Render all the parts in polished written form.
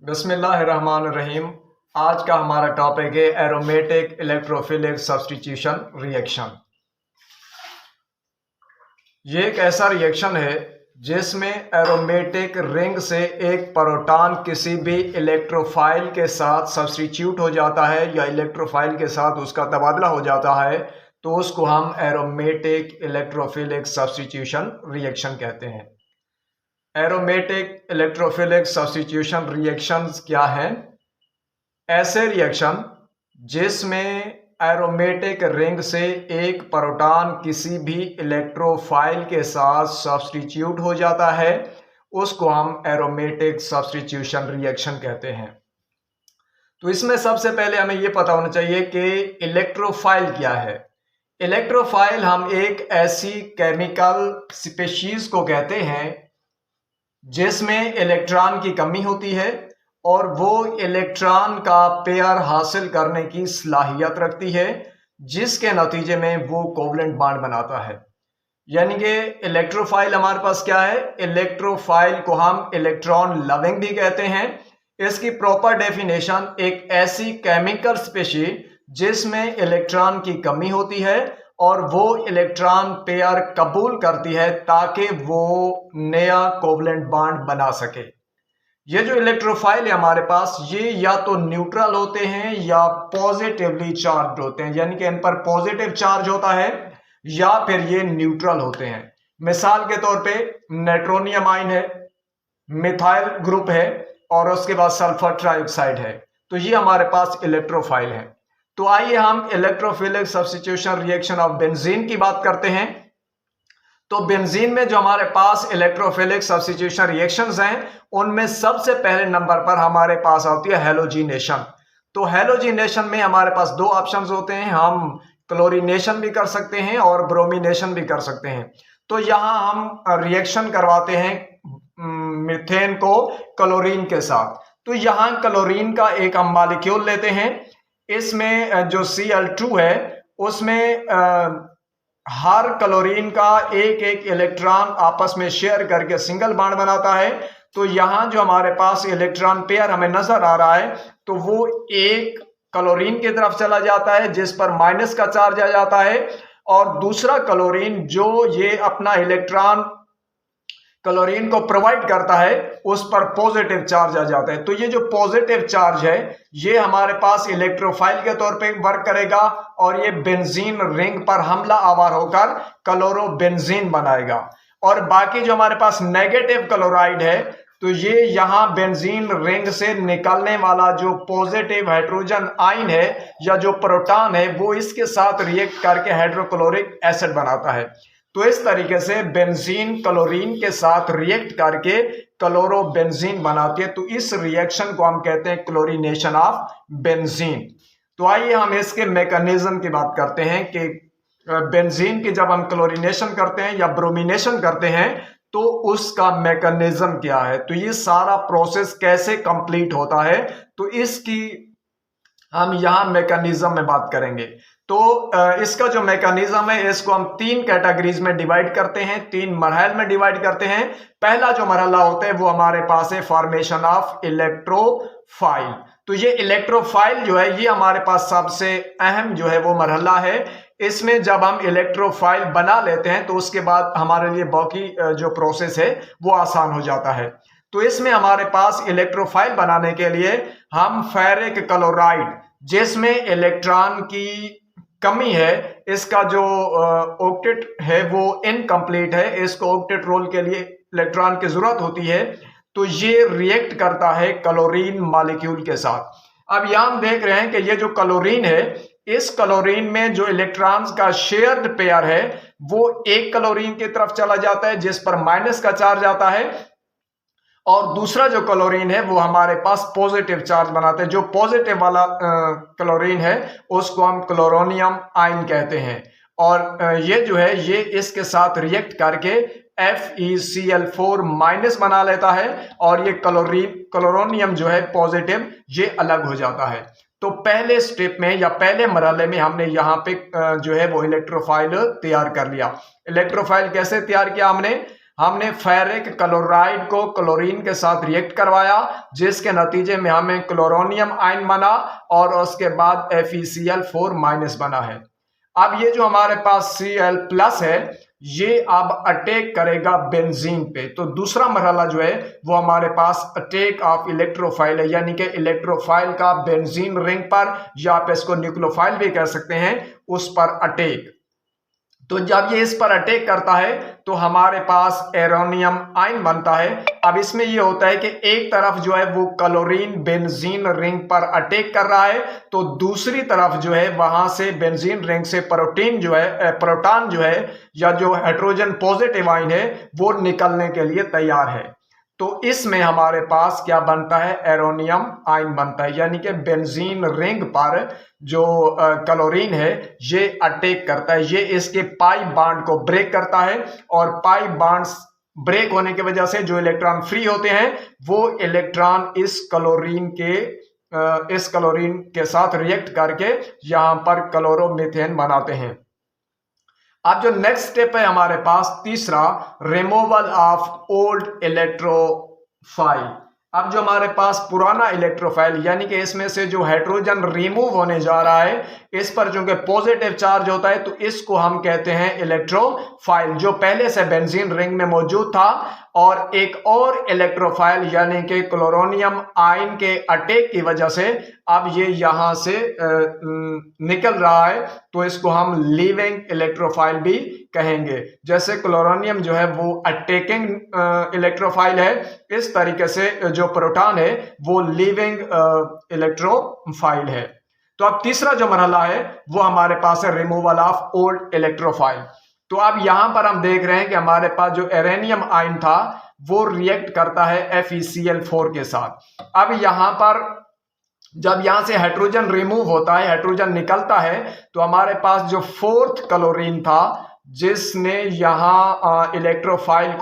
बिस्मिल्लाहिर्रहमानिर्रहीम। आज का हमारा टॉपिक है एरोमेटिक इलेक्ट्रोफिलिक सब्स्टिट्यूशन रिएक्शन। ये एक ऐसा रिएक्शन है जिसमें एरोमेटिक रिंग से एक प्रोटॉन किसी भी इलेक्ट्रोफाइल के साथ सब्स्टिट्यूट हो जाता है या इलेक्ट्रोफाइल के साथ उसका तबादला हो जाता है, तो उसको हम एरोमेटिक इलेक्ट्रोफिलिक सब्स्टिट्यूशन रिएक्शन कहते हैं। एरोमेटिक इलेक्ट्रोफिलिक सब्स्टिट्यूशन रिएक्शंस क्या हैं? ऐसे रिएक्शन जिसमें एरोमेटिक रिंग से एक प्रोटॉन किसी भी इलेक्ट्रोफाइल के साथ सब्स्टिट्यूट हो जाता है, उसको हम एरोमेटिक सब्स्टिट्यूशन रिएक्शन कहते हैं। तो इसमें सबसे पहले हमें यह पता होना चाहिए कि इलेक्ट्रोफाइल क्या है। इलेक्ट्रोफाइल हम एक ऐसी केमिकल स्पीशीज को कहते हैं जिसमें इलेक्ट्रॉन की कमी होती है और वो इलेक्ट्रॉन का पेयर हासिल करने की सलाहियत रखती है, जिसके नतीजे में वो कोवलेंट बॉन्ड बनाता है। यानी कि इलेक्ट्रोफाइल हमारे पास क्या है? इलेक्ट्रोफाइल को हम इलेक्ट्रॉन लविंग भी कहते हैं। इसकी प्रॉपर डेफिनेशन एक ऐसी केमिकल स्पीशीज जिसमें इलेक्ट्रॉन की कमी होती है और वो इलेक्ट्रॉन पेयर कबूल करती है ताकि वो नया कोवलेंट बॉन्ड बना सके। ये जो इलेक्ट्रोफाइल है हमारे पास, ये या तो न्यूट्रल होते हैं या पॉजिटिवली चार्ज होते हैं, यानी कि इन पर पॉजिटिव चार्ज होता है या फिर ये न्यूट्रल होते हैं। मिसाल के तौर पे नाइट्रोनियम आयन है, मिथाइल ग्रुप है और उसके बाद सल्फर ट्राइऑक्साइड है। तो ये हमारे पास इलेक्ट्रोफाइल है। तो आइए हम electrophilic substitution reaction of benzene की बात करते हैं। तो बेंजीन में जो हमारे पास इलेक्ट्रोफिलिक सब्स्टिट्यूशन रिएक्शंस हैं, उनमें सबसे पहले नंबर पर हमारे पास आती है हैलोजिनेशन। तो हैलोजिनेशन में हमारे पास दो ऑप्शंस होते हैं, हम क्लोरीनेशन भी कर सकते हैं और ब्रोमिनेशन भी कर सकते हैं। तो यहां हम रिएक्शन करवाते हैं मीथेन को क्लोरीन के साथ। तो यहां क्लोरीन का एक हम मॉलिक्यूल लेते हैं, इसमें जो Cl2 है उसमें हर क्लोरीन का एक एक इलेक्ट्रॉन आपस में शेयर करके सिंगल बॉन्ड बनाता है। तो यहां जो हमारे पास इलेक्ट्रॉन पेयर हमें नजर आ रहा है, तो वो एक क्लोरीन की तरफ चला जाता है जिस पर माइनस का चार्ज आ जाता है, और दूसरा क्लोरीन जो ये अपना इलेक्ट्रॉन क्लोरीन को प्रोवाइड करता है उस पर पॉजिटिव चार्ज आ जाता है। तो ये जो पॉजिटिव चार्ज है ये हमारे पास इलेक्ट्रोफाइल के तौर पे वर्क करेगा और ये बेंजीन रिंग पर हमला आवर होकर क्लोरोबेंजीन बनाएगा। और बाकी जो हमारे पास नेगेटिव क्लोराइड है, तो ये यहां बेंजीन रिंग से निकलने वाला जो पॉजिटिव हाइड्रोजन आयन है या जो प्रोटॉन है, वो इसके साथ रिएक्ट करके हाइड्रोक्लोरिक एसिड बनाता है। तो इस तरीके से बेंजीन क्लोरीन के साथ रिएक्ट करके क्लोरोबेंजीन बनाती है। तो इस रिएक्शन को हम कहते हैं क्लोरीनेशन ऑफ बेंजीन। तो आइए हम इसके मैकेनिज्म की बात करते हैं कि बेंजीन की जब हम क्लोरीनेशन करते हैं या ब्रोमिनेशन करते हैं तो उसका मैकेनिज्म क्या है, तो ये सारा प्रोसेस कैसे कंप्लीट होता है, तो इसकी हम यहां मैकेनिज्म में बात करेंगे। तो इसका जो मैकेनिज्म है इसको हम तीन कैटेगरीज में डिवाइड करते हैं, तीन मरहल में डिवाइड करते हैं। पहला जो मरहला होता है वो हमारे पास है फॉर्मेशन ऑफ इलेक्ट्रोफाइल। तो ये इलेक्ट्रोफाइल जो है ये हमारे पास सबसे अहम जो है वो मरहला है। इसमें जब हम इलेक्ट्रोफाइल बना लेते हैं तो उसके बाद हमारे लिए बाकी जो प्रोसेस है वो आसान हो जाता है। तो इसमें हमारे पास इलेक्ट्रोफाइल बनाने के लिए हम फेरिक क्लोराइड, जिसमें इलेक्ट्रॉन की कमी है, इसका जो ऑक्टेट है वो इनकम्प्लीट है, इसको ऑक्टेट रोल के लिए इलेक्ट्रॉन की जरूरत होती है, तो ये रिएक्ट करता है क्लोरीन मॉलिक्यूल के साथ। अब यहां हम देख रहे हैं कि ये जो क्लोरीन है, इस क्लोरीन में जो इलेक्ट्रॉन्स का शेयर्ड पेयर है वो एक क्लोरीन की तरफ चला जाता है जिस पर माइनस का चार्ज आता है, और दूसरा जो क्लोरीन है वो हमारे पास पॉजिटिव चार्ज बनाते हैं। जो पॉजिटिव वाला क्लोरीन है उसको हम क्लोरोनियम आयन कहते हैं, और ये जो है ये इसके साथ रिएक्ट करके FeCl4 माइनस बना लेता है और ये क्लोरोनियम जो है पॉजिटिव ये अलग हो जाता है। तो पहले स्टेप में या पहले मरहले में हमने यहाँ पे जो है वो इलेक्ट्रोफाइल तैयार कर लिया। इलेक्ट्रोफाइल कैसे तैयार किया हमने? हमने फेरिक क्लोराइड को क्लोरीन के साथ रिएक्ट करवाया, जिसके नतीजे में हमें क्लोरोनियम आयन बना और उसके बाद FeCl4- बना है। अब ये जो हमारे पास Cl+ है ये अब अटैक करेगा बेंजीन पे। तो दूसरा मरहला जो है वो हमारे पास अटैक ऑफ इलेक्ट्रोफाइल है, यानी कि इलेक्ट्रोफाइल का बेंजीन रिंग पर, या आप इसको न्यूक्लियोफाइल भी कह सकते हैं, उस पर अटैक। तो जब ये इस पर अटैक करता है तो हमारे पास एरोनियम आयन बनता है। अब इसमें ये होता है कि एक तरफ जो है वो क्लोरीन बेंजीन रिंग पर अटैक कर रहा है, तो दूसरी तरफ जो है वहां से बेंजीन रिंग से प्रोटॉन जो है या जो हाइड्रोजन पॉजिटिव आयन है वो निकलने के लिए तैयार है। तो इसमें हमारे पास क्या बनता है, एरोनियम आयन बनता है, यानी कि बेंजीन रिंग पर जो क्लोरीन है ये अटैक करता है, ये इसके पाई बॉन्ड को ब्रेक करता है, और पाई बॉन्ड्स ब्रेक होने की वजह से जो इलेक्ट्रॉन फ्री होते हैं वो इलेक्ट्रॉन इस क्लोरीन के साथ रिएक्ट करके यहां पर क्लोरोमीथेन बनाते हैं। अब जो नेक्स्ट स्टेप है हमारे पास तीसरा, रिमूवल ऑफ ओल्ड इलेक्ट्रोफाइल। अब जो हमारे पास पुराना इलेक्ट्रोफाइल यानी कि इसमें से जो हाइड्रोजन रिमूव होने जा रहा है, इस पर चूंकि पॉजिटिव चार्ज होता है तो इसको हम कहते हैं इलेक्ट्रोफाइल, जो पहले से बेंजीन रिंग में मौजूद था। और एक और इलेक्ट्रोफाइल यानी कि क्लोरोनियम आयन के अटैक की वजह से अब ये यहां से निकल रहा है, तो इसको हम लिविंग इलेक्ट्रोफाइल भी कहेंगे। जैसे क्लोरोनियम जो है वो अटैकिंग इलेक्ट्रोफाइल है, इस तरीके से जो प्रोटॉन है वो लिविंग इलेक्ट्रोफाइल है। तो अब तीसरा जो मरहला है वो हमारे पास है रिमूवल ऑफ ओल्ड इलेक्ट्रोफाइल। तो अब यहां पर हम देख रहे हैं कि हमारे पास जो एरेनियम आयन था वो रिएक्ट करता है FeCl4 के साथ। अब यहां पर जब यहां से हाइड्रोजन रिमूव होता है, हाइड्रोजन निकलता है, तो हमारे पास जो फोर्थ क्लोरीन था जिसने यहां इलेक्ट्रोफाइल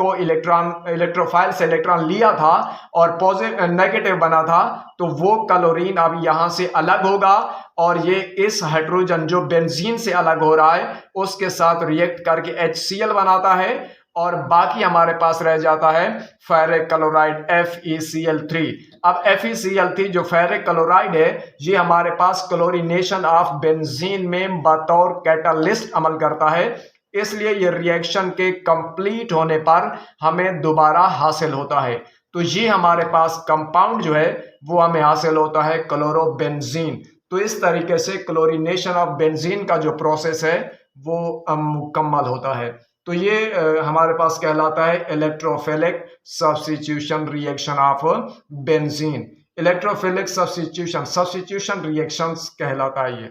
से इलेक्ट्रॉन लिया था और पॉजिटिव नेगेटिव बना था, तो वो क्लोरीन अब यहां से अलग होगा और ये इस हाइड्रोजन जो बेंजीन से अलग हो रहा है उसके साथ रिएक्ट करके HCl बनाता है, और बाकी हमारे पास रह जाता है फेरिक क्लोराइड FeCl3। अब FeCl3 जो फेरिक क्लोराइड है ये हमारे पास क्लोरीनेशन ऑफ बेंजीन में बतौर कैटालिस्ट अमल करता है, इसलिए ये रिएक्शन के कंप्लीट होने पर हमें दोबारा हासिल होता है। तो ये हमारे पास कंपाउंड जो है वो हमें हासिल होता है क्लोरोबेंजीन। तो इस तरीके से क्लोरीनेशन ऑफ बेंजीन का जो प्रोसेस है वो मुकम्मल होता है। तो ये हमारे पास कहलाता है electrophilic substitution reaction of benzene. Electrophilic substitution reactions कहलाता है ये।